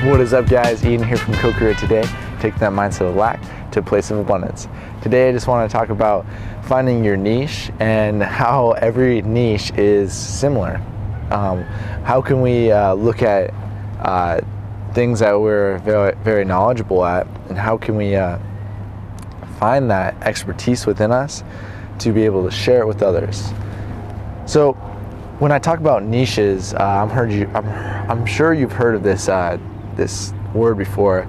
What is up, guys? Ian here from Co-Create Today, taking that mindset of lack to a place of abundance. Today I just want to talk about finding your niche and how every niche is similar. How can we look at things that we're very, very knowledgeable at, and how can we find that expertise within us to be able to share it with others. So when I talk about niches, I'm sure you've heard of this word before.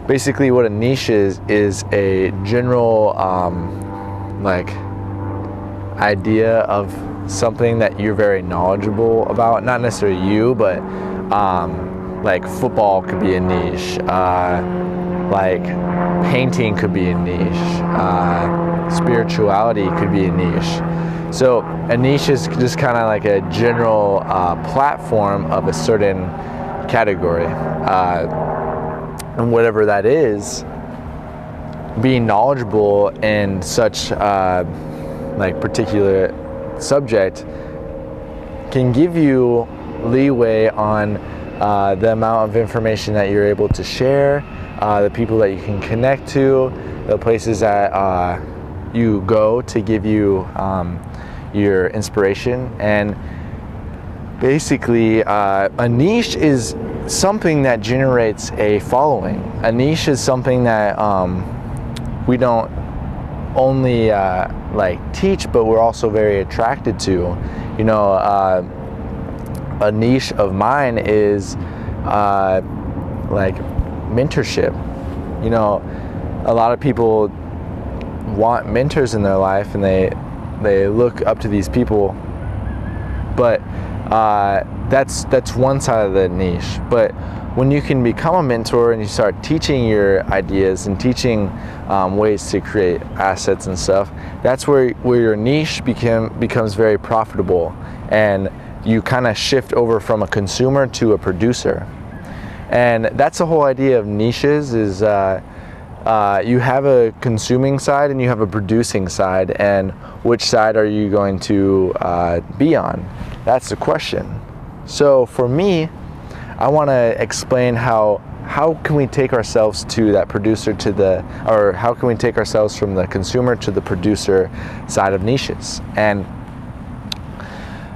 Basically, what a niche is a general idea of something that you're very knowledgeable about. Not necessarily you, but like football could be a niche. Like painting could be a niche. Spirituality could be a niche. So a niche is just kind of like a general platform of a certain category, and whatever that is, being knowledgeable in such like particular subject can give you leeway on the amount of information that you're able to share, the people that you can connect to, the places that you go to give you your inspiration. And basically, a niche is something that generates a following. A niche is something that we don't only like teach, but we're also very attracted to. You know, a niche of mine is like mentorship. You know, a lot of people want mentors in their life, and they look up to these people, but that's one side of the niche. But when you can become a mentor and you start teaching your ideas and teaching ways to create assets and stuff, that's where your niche becomes very profitable, and you kind of shift over from a consumer to a producer. And that's the whole idea of niches, is you have a consuming side and you have a producing side, and which side are you going to be on? That's the question. So for me, I want to explain how can we take ourselves to that producer or how can we take ourselves from the consumer to the producer side of niches. And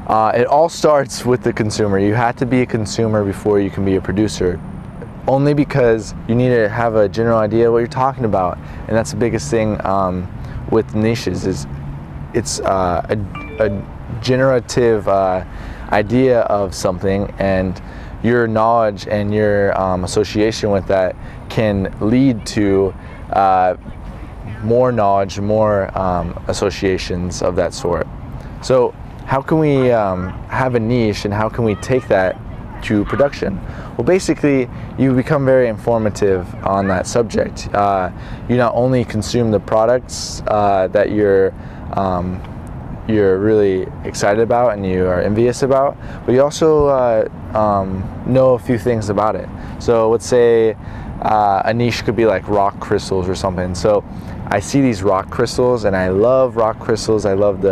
it all starts with the consumer. You have to be a consumer before you can be a producer, only because you need to have a general idea of what you're talking about. And that's the biggest thing with niches, is it's a generative idea of something, and your knowledge and your association with that can lead to more knowledge, more associations of that sort. So how can we have a niche, and how can we take that to production? Well, basically, you become very informative on that subject. You not only consume the products that you're really excited about and you are envious about, but you also know a few things about it. So let's say a niche could be like rock crystals or something. So I see these rock crystals, and I love rock crystals. I love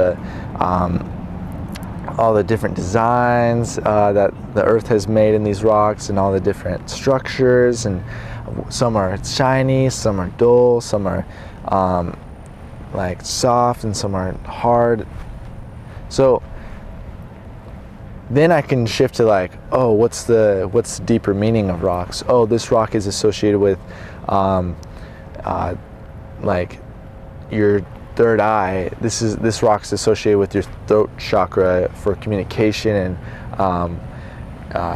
all the different designs that the earth has made in these rocks, and all the different structures, and some are shiny, some are dull, some are like soft, and some are hard. So then I can shift to like, oh, what's the deeper meaning of rocks? Oh, this rock is associated with like your third eye. This rock's associated with your throat chakra for communication and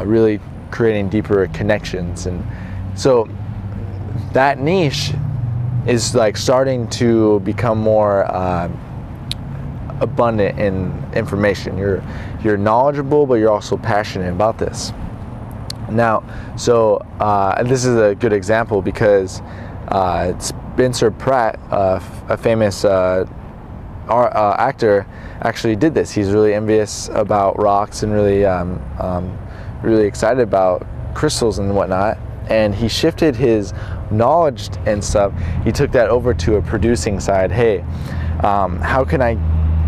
really creating deeper connections. And so that niche is like starting to become more abundant in information. You're knowledgeable, but you're also passionate about this. Now, so this is a good example, because Spencer Pratt, a famous actor, actually did this. He's really envious about rocks and really excited about crystals and whatnot. And he shifted his knowledge and stuff. He took that over to a producing side. Hey, how can I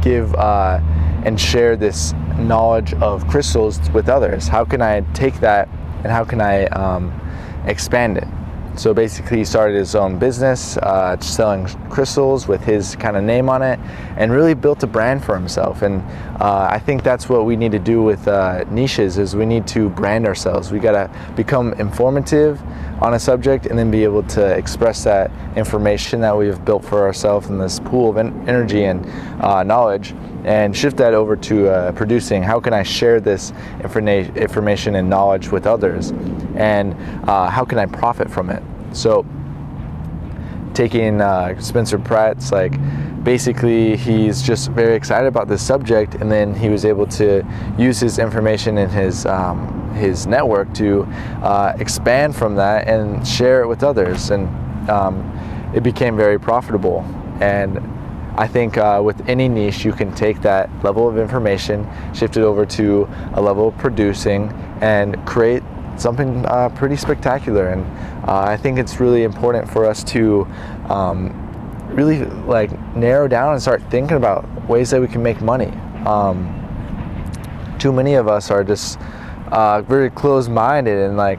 give and share this knowledge of crystals with others? How can I take that, and how can I expand it. So basically he started his own business, selling crystals with his kind of name on it, and really built a brand for himself. And I think that's what we need to do with niches, is we need to brand ourselves. We gotta become informative on a subject and then be able to express that information that we've built for ourselves in this pool of energy and knowledge, and shift that over to producing. How can I share this information and knowledge with others, and how can I profit from it? So taking Spencer Pratt's, like, basically he's just very excited about this subject, and then he was able to use his information and his network to expand from that and share it with others, and it became very profitable. And I think with any niche, you can take that level of information, shift it over to a level of producing, and create something pretty spectacular. And I think it's really important for us to really, like, narrow down and start thinking about ways that we can make money. Too many of us are just very closed-minded, and like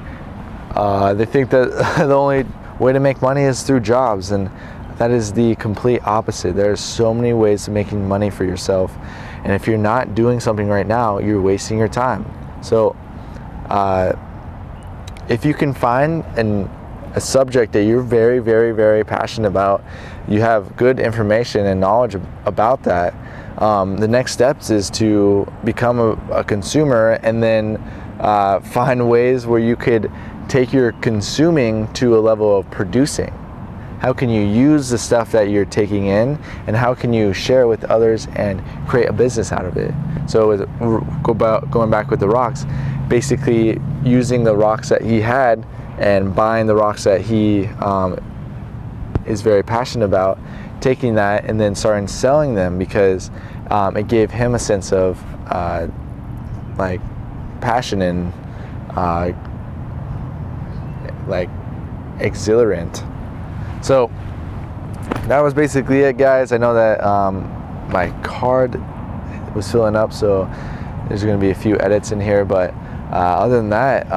they think that the only way to make money is through jobs, and that is the complete opposite. There's so many ways of making money for yourself, and if you're not doing something right now, you're wasting your time. So if you can find a subject that you're very, very, very passionate about, you have good information and knowledge about that, the next steps is to become a consumer, and then find ways where you could take your consuming to a level of producing. How can you use the stuff that you're taking in, and how can you share it with others and create a business out of it? So going back with the rocks, basically using the rocks that he had and buying the rocks that he is very passionate about, taking that and then starting selling them, because it gave him a sense of like passion and like exhilarant. So that was basically it, guys. I know that my card was filling up, so there's going to be a few edits in here, but other than that,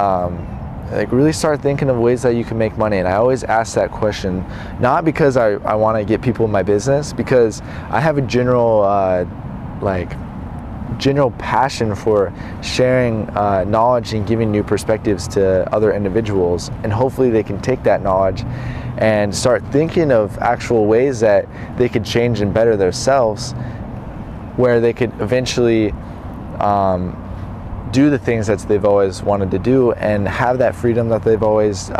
like, really start thinking of ways that you can make money. And I always ask that question, not because I want to get people in my business, because I have a general general passion for sharing knowledge and giving new perspectives to other individuals, and hopefully they can take that knowledge and start thinking of actual ways that they could change and better themselves, where they could eventually do the things that they've always wanted to do and have that freedom that they've always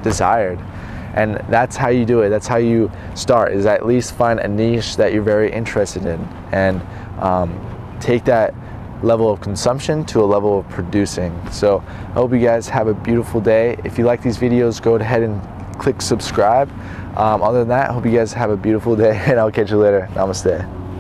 desired. And that's how you do it. That's how you start, is at least find a niche that you're very interested in, and take that level of consumption to a level of producing. So I hope you guys have a beautiful day. If you like these videos, go ahead and click subscribe. Other than that, I hope you guys have a beautiful day, and I'll catch you later. Namaste.